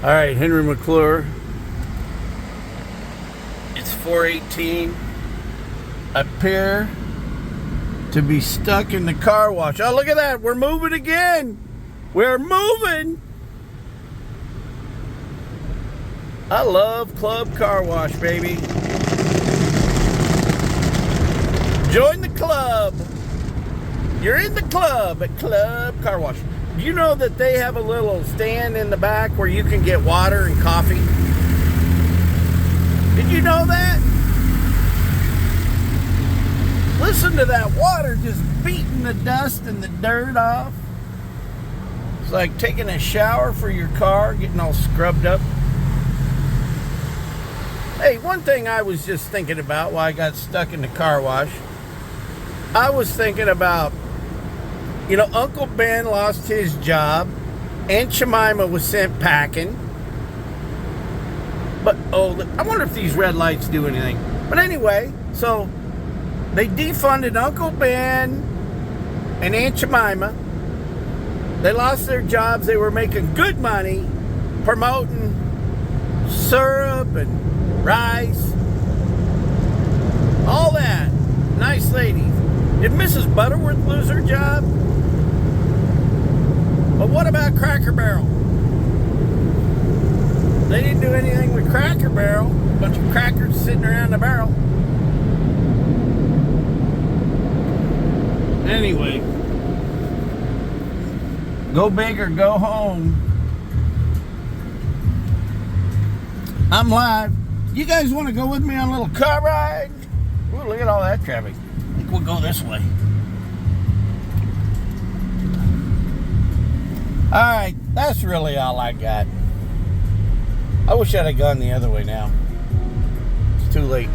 All right, Henry McClure. It's 4:18. I appear to be stuck in the car wash. Oh, look at that. We're moving again. We're moving. I love Club Car Wash, baby. Join the club. You're in the club at Club Car Wash. Do you know that they have a little stand in the back where you can get water and coffee? Did you know that? Listen to that water just beating the dust and the dirt off. It's like taking a shower for your car, getting all scrubbed up. Hey, one thing I was just thinking about while I got stuck in the car wash, I was thinking about, you know, Uncle Ben lost his job. Aunt Jemima was sent packing. But, I wonder if these red lights do anything. But anyway, so they defunded Uncle Ben and Aunt Jemima. They lost their jobs. They were making good money promoting syrup and rice. All that. Nice ladies. Did Mrs. Butterworth lose her job? But what about Cracker Barrel? They didn't do anything with Cracker Barrel. A bunch of crackers sitting around the barrel. Anyway, go big or go home. I'm live. You guys want to go with me on a little car ride? Ooh, look at all that traffic. I think we'll go this way. Alright, that's really all I got. I wish I'd have gone the other way now. It's too late.